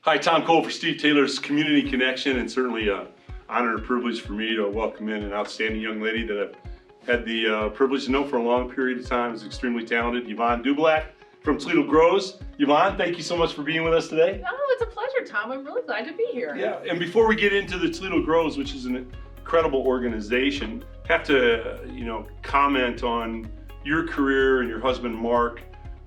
Hi, Tom Cole for Steve Taylor's Community Connection, and certainly an honor and privilege for me to welcome in an outstanding young lady that I've had the privilege to know for a long period of time. Is extremely talented, Yvonne Dubielak from Toledo Grows. Yvonne, thank you so much for being with us today. Oh, it's a pleasure, Tom. I'm really glad to be here. Yeah, and before we get into the Toledo Grows, which is an incredible organization, have to comment on your career and your husband Mark.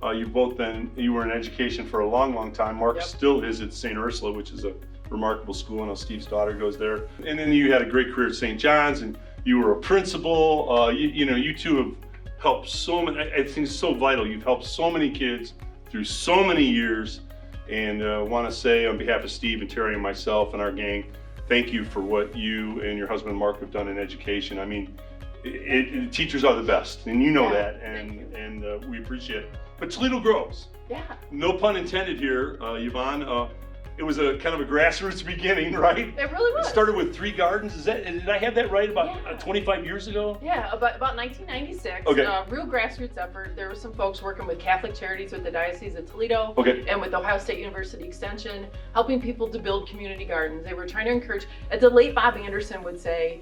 You were in education for a long time. Mark still is at St. Ursula, which is a remarkable school. I know Steve's daughter goes there. And then you had a great career at St. John's, and you were a principal. You two have helped so many. I think it's so vital. You've helped so many kids through so many years. And want to say on behalf of Steve and Terry and myself and our gang, thank you for what you and your husband Mark have done in education. I mean, teachers are the best, and you know that, and we appreciate it. But Toledo Grows. Yeah. No pun intended here, Yvonne. It was a kind of a grassroots beginning, right? It really was. It started with 3 gardens. Did I have that right? About 25 years ago? Yeah, about 1996. Okay. Real grassroots effort. There were some folks working with Catholic Charities with the Diocese of Toledo and with Ohio State University Extension, helping people to build community gardens. They were trying to encourage, as the late Bob Anderson would say,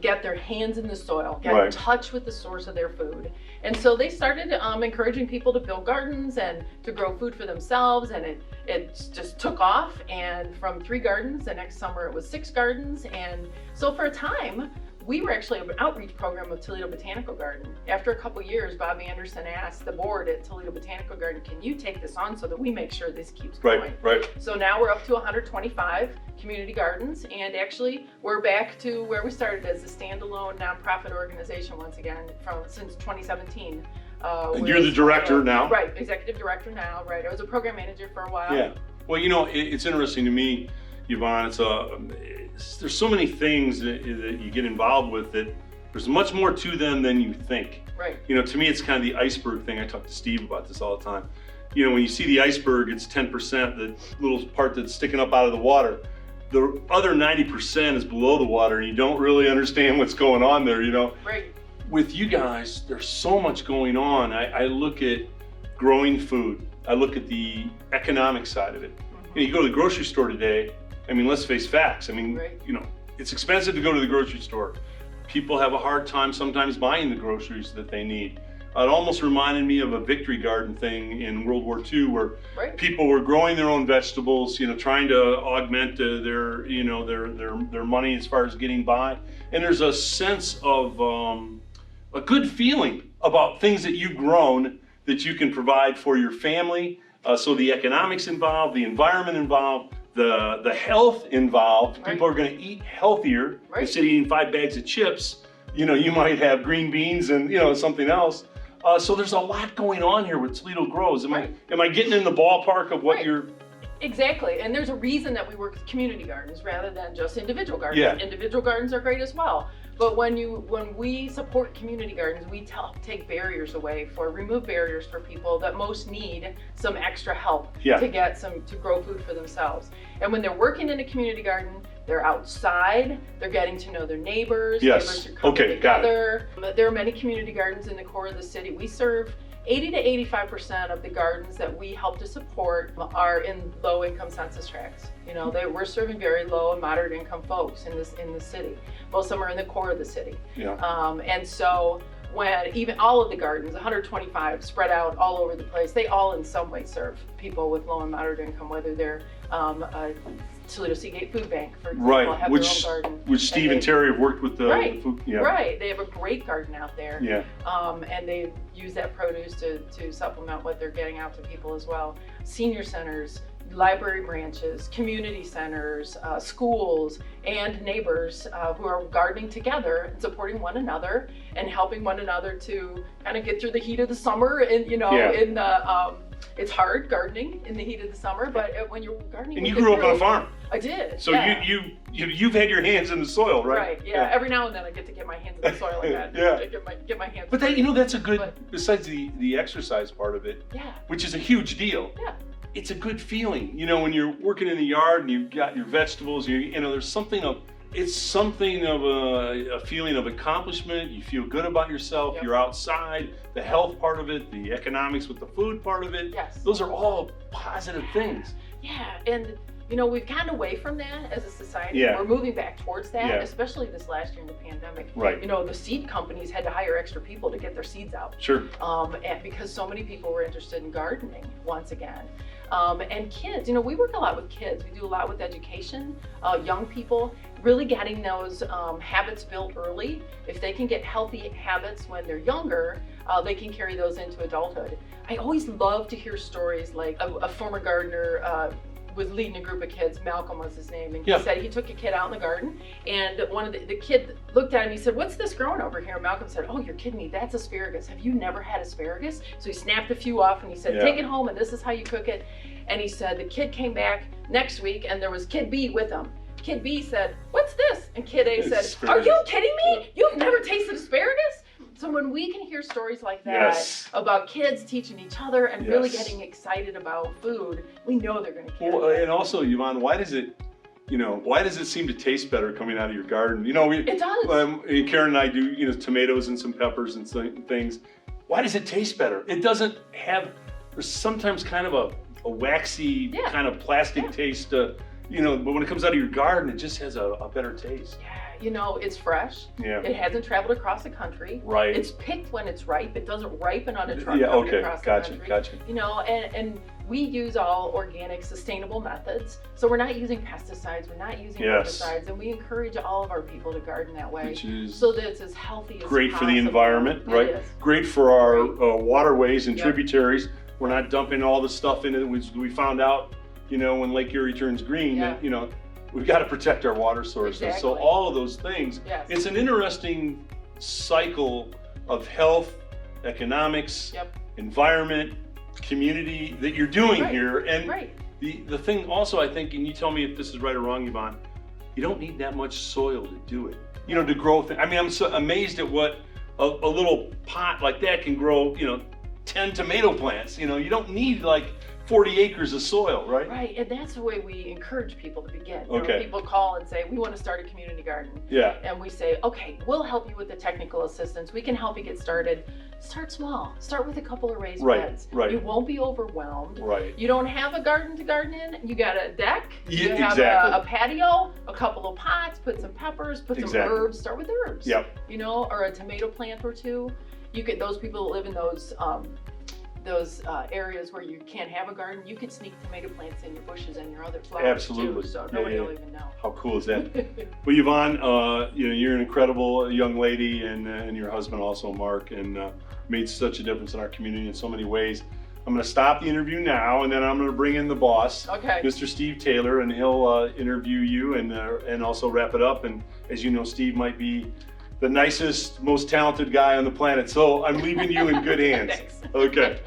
get their hands in the soil, get in touch with the source of their food. And so they started encouraging people to build gardens and to grow food for themselves, and it just took off. And from 3 gardens, the next summer it was 6 gardens. And so for a time, we were actually an outreach program of Toledo Botanical Garden. After a couple years, Bob Anderson asked the board at Toledo Botanical Garden, can you take this on so that we make sure this keeps going? Right. So now we're up to 125 community gardens, and actually we're back to where we started as a standalone nonprofit organization once again since 2017. And you're the director now. Right, executive director now, right. I was a program manager for a while. Yeah. Well, it's interesting to me, Yvonne, there's so many things that you get involved with that there's much more to them than you think. Right. To me, it's kind of the iceberg thing. I talk to Steve about this all the time. When you see the iceberg, it's 10%, the little part that's sticking up out of the water. The other 90% is below the water, and you don't really understand what's going on there, Right. With you guys, there's so much going on. I look at growing food. I look at the economic side of it. You go to the grocery store today, let's face facts. It's expensive to go to the grocery store. People have a hard time sometimes buying the groceries that they need. It almost reminded me of a victory garden thing in World War II where people were growing their own vegetables, trying to augment their money as far as getting by. And there's a sense of a good feeling about things that you've grown that you can provide for your family. So the economics involved, the environment involved, the health involved. People are going to eat healthier instead of eating 5 bags of chips. You might have green beans and something else. So there's a lot going on here with Toledo Grows. Am I getting in the ballpark of what you're? Exactly, and there's a reason that we work with community gardens rather than just individual gardens. Yeah. Individual gardens are great as well, but when we support community gardens, we take barriers away, remove barriers for people that most need some extra help to grow food for themselves. And when they're working in a community garden, they're outside, they're getting to know their neighbors. Yes. Neighbors are coming together. There are many community gardens in the core of the city. We serve 80 to 85% of the gardens that we help to support are in low-income census tracts. We're serving very low and moderate income folks in the city. Most of them are in the core of the city. Yeah. And so when even all of the gardens, 125 spread out all over the place, they all in some way serve people with low and moderate income, whether they're a Toledo Seagate Food Bank, for example, have their own garden. Which Steve and Terry have worked with the food. Yeah. Right, they have a great garden out there. Yeah. And they use that produce to supplement what they're getting out to people as well. Senior centers, library branches, community centers, schools, and neighbors who are gardening together and supporting one another and helping one another to kind of get through the heat of the summer. And it's hard gardening in the heat of the summer, but when you're gardening, and you grew up on a farm. I did. So you've had your hands in the soil, right? Right. Yeah. Every now and then I get to get my hands in the soil like that. Get my hands. But that's a good. Besides the exercise part of it, which is a huge deal. Yeah. It's a good feeling, when you're working in the yard and you've got your vegetables. There's something of a feeling of accomplishment. You feel good about yourself. You're outside. The health part of it, the economics with the food part of it. Yes. Those are all positive things. Yeah, and we've gotten away from that as a society. Yeah. We're moving back towards that, Yeah. especially this last year in the pandemic. Right. The seed companies had to hire extra people to get their seeds out. Sure. And because so many people were interested in gardening once again. And kids, we work a lot with kids. We do a lot with education, young people, really getting those habits built early. If they can get healthy habits when they're younger, they can carry those into adulthood. I always love to hear stories like a former gardener was leading a group of kids. Malcolm was his name, and he said he took a kid out in the garden, and one of the kid looked at him. He said, "What's this growing over here?" And Malcolm said, "Oh, you're kidding me. That's asparagus. Have you never had asparagus?" So he snapped a few off, and he said, "Take it home, and this is how you cook it." And he said the kid came back next week, and there was Kid B with him. Kid B said, "What's this?" And Kid A said, "Are you kidding me? You've never tasted asparagus?" So when we can hear stories like that about kids teaching each other and really getting excited about food, we know they're going to care. Well, and also, Yvonne, why does it seem to taste better coming out of your garden? It does. Karen and I do, tomatoes and some peppers and things. Why does it taste better? It doesn't have, there's sometimes kind of a waxy kind of plastic taste, but when it comes out of your garden, it just has a better taste. It's fresh. Yeah. It hasn't traveled across the country. Right. It's picked when it's ripe. It doesn't ripen on a truck across the country. Gotcha. And we use all organic, sustainable methods. So we're not using pesticides. We're not using herbicides. And we encourage all of our people to garden that way. Which is so that it's as healthy as great possible. for the environment, right? It is. Great for our waterways and tributaries. We're not dumping all the stuff in it. We found out, when Lake Erie turns green, that, we've got to protect our water sources. Exactly. So all of those things, it's an interesting cycle of health, economics, environment, community that you're doing here. And the thing also, I think, and you tell me if this is right or wrong, Yvonne, you don't need that much soil to do it. To grow things. I mean, I'm so amazed at what a little pot like that can grow, 10 tomato plants. You don't need like 40 acres of soil, right? Right, and that's the way we encourage people to begin. People call and say, we want to start a community garden. Yeah. And we say, okay, we'll help you with the technical assistance. We can help you get started. Start small. Start with a couple of raised beds. Right. You won't be overwhelmed. Right. You don't have a garden to garden in. You got a deck. You have exactly. a patio, a couple of pots, put some peppers, put some herbs. Start with herbs. Yep. Or a tomato plant or two. You could, those people that live in those areas where you can't have a garden, you could sneak tomato plants in your bushes and your other flowers too, so nobody will even know. How cool is that? Well, Yvonne, you're an incredible young lady, and your husband also, Mark, and made such a difference in our community in so many ways. I'm going to stop the interview now, and then I'm going to bring in the boss, Mr. Steve Taylor, and he'll interview you and also wrap it up. And as you know, Steve might be the nicest, most talented guy on the planet, so I'm leaving you in good hands. Thanks. Okay.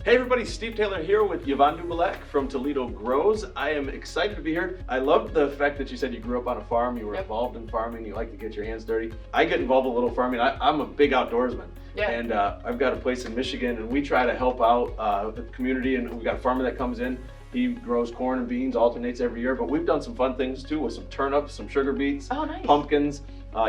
Hey everybody, Steve Taylor here with Yvonne Dubielak from Toledo Grows. I am excited to be here. I love the fact that you said you grew up on a farm, you were involved in farming, you like to get your hands dirty. I get involved in a little farming. I'm a big outdoorsman. Yeah. And I've got a place in Michigan, and we try to help out the community, and we've got a farmer that comes in. He grows corn and beans, alternates every year, but we've done some fun things too with some turnips, some sugar beets, pumpkins.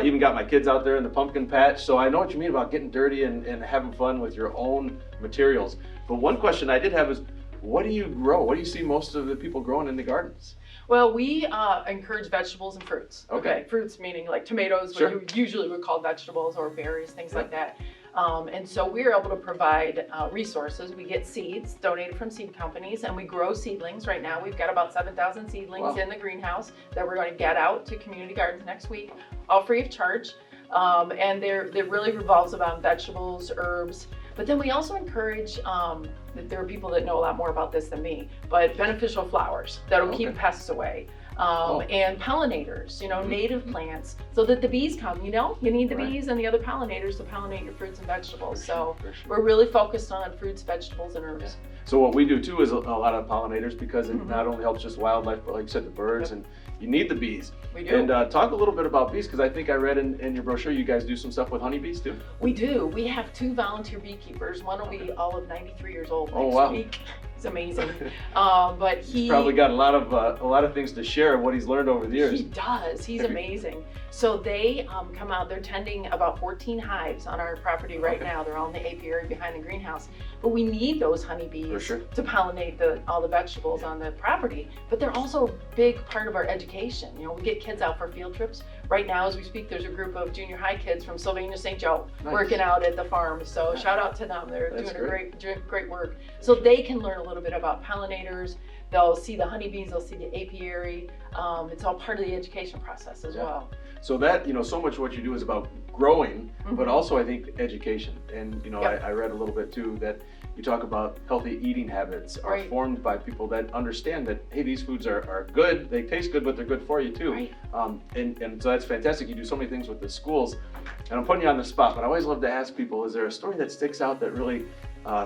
Even got my kids out there in the pumpkin patch. So I know what you mean about getting dirty and having fun with your own materials. But one question I did have is, what do you grow? What do you see most of the people growing in the gardens? Well, we encourage vegetables and fruits. Okay. Fruits meaning like tomatoes, what you usually would call vegetables, or berries, things like that. And so we're able to provide resources. We get seeds donated from seed companies, and we grow seedlings. Right now we've got about 7,000 seedlings in the greenhouse that we're going to get out to community gardens next week, all free of charge. And it really revolves around vegetables, herbs. But then we also encourage, that there are people that know a lot more about this than me, but beneficial flowers that'll keep pests away. And pollinators, native plants, so that the bees come, you need the bees and the other pollinators to pollinate your fruits and vegetables. So we're really focused on fruits, vegetables, and herbs. So what we do too is a lot of pollinators, because it not only helps just wildlife, but like you said, the birds, and you need the bees. We do. And talk a little bit about bees, because I think I read in your brochure you guys do some stuff with honeybees too. We do. We have 2 volunteer beekeepers. One will be all of 93 years old next week. He's amazing. But he's probably got a lot of things to share of what he's learned over the years. He does. He's amazing. So they come out. They're tending about 14 hives on our property right now. They're all in the apiary behind the greenhouse. But we need those honeybees to pollinate all the vegetables on the property. But they're also a big part of our education. You know, we get kids out for field trips. Right now, as we speak, there's a group of junior high kids from Sylvania St. Joe working out at the farm. So shout out to them. They're doing great work. So they can learn a little bit about pollinators. They'll see the honeybees. They'll see the apiary. It's all part of the education process as well. So that, so much of what you do is about growing, but also I think education. And, I read a little bit too that you talk about healthy eating habits are formed by people that understand that, hey, these foods are good, they taste good, but they're good for you too. And so that's fantastic. You do so many things with the schools. And I'm putting you on the spot, but I always love to ask people, is there a story that sticks out that really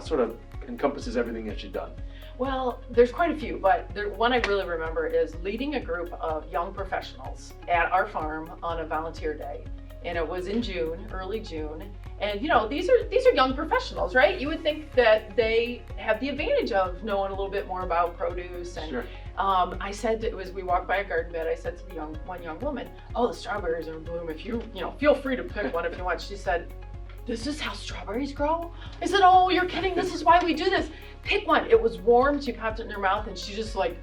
sort of encompasses everything that you've done? Well, there's quite a few, but one I really remember is leading a group of young professionals at our farm on a volunteer day. And it was in June, early June. And these are young professionals, right? You would think that they have the advantage of knowing a little bit more about produce. And I said, as we walked by a garden bed, I said to one young woman, "Oh, the strawberries are in bloom. If you feel free to pick one if you want." She said, "This is how strawberries grow?" I said, "Oh, you're kidding. This is why we do this. Pick one." It was warm. She popped it in her mouth and she just like,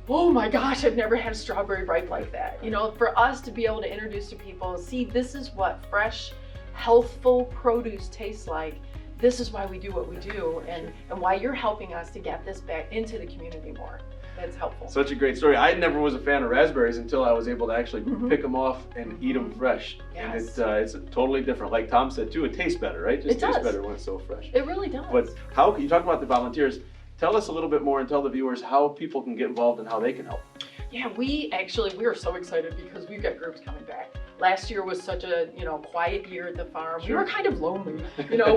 "Oh my gosh, I've never had a strawberry ripe like that." For us to be able to introduce to people, see, this is what fresh, healthful produce tastes like. This is why we do what we do, and why you're helping us to get this back into the community more. That's helpful. Such a great story. I never was a fan of raspberries until I was able to actually pick them off and eat them fresh. Yes. And it's totally different. Like Tom said too, it tastes better, right? It tastes does. better when it's so fresh. It really does. But how can you talk about the volunteers? Tell us a little bit more and tell the viewers how people can get involved and how they can help. Yeah, we are so excited because we've got groups coming back. Last year was such a quiet year at the farm. We were kind of lonely.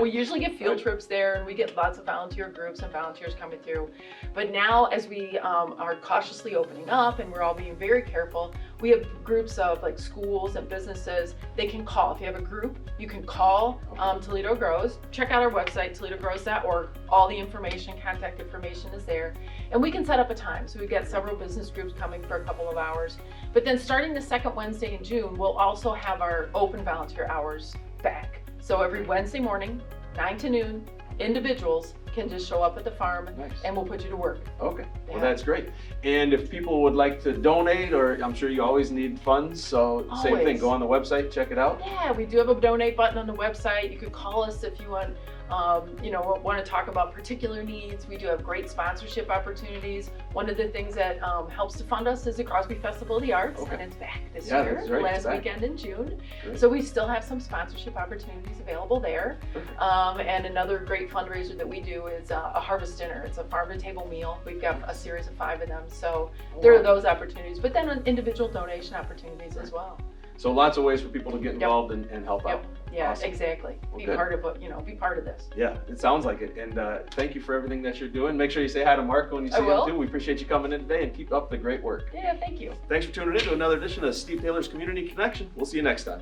We usually get field trips there and we get lots of volunteer groups and volunteers coming through. But now as we are cautiously opening up and we're all being very careful, we have groups of like schools and businesses. They can call. If you have a group, you can call Toledo Grows. Check out our website, toledogrows.org. All the information, contact information is there. And we can set up a time. So we've got several business groups coming for a couple of hours. But then starting the second Wednesday in June, we'll also have our open volunteer hours back. So every Wednesday morning, 9 to noon, individuals can just show up at the farm and we'll put you to work. Okay, well that's great. And if people would like to donate, or I'm sure you always need funds, so same thing, go on the website, check it out. Yeah, we do have a donate button on the website. You could call us if you want to talk about particular needs. We do have great sponsorship opportunities. One of the things that helps to fund us is the Crosby Festival of the Arts, and it's back this year, that's right, last weekend in June. So we still have some sponsorship opportunities available there. And another great fundraiser that we do is a harvest dinner. It's a farm-to-table meal. We've got a series of 5 of them. So there are those opportunities, but then individual donation opportunities as well. So lots of ways for people to get involved and help out. Yeah, awesome. Exactly. Be part of be part of this. Yeah, it sounds like it. And thank you for everything that you're doing. Make sure you say hi to Mark when you see him too. We appreciate you coming in today and keep up the great work. Yeah, thank you. Thanks for tuning in to another edition of Steve Taylor's Community Connection. We'll see you next time.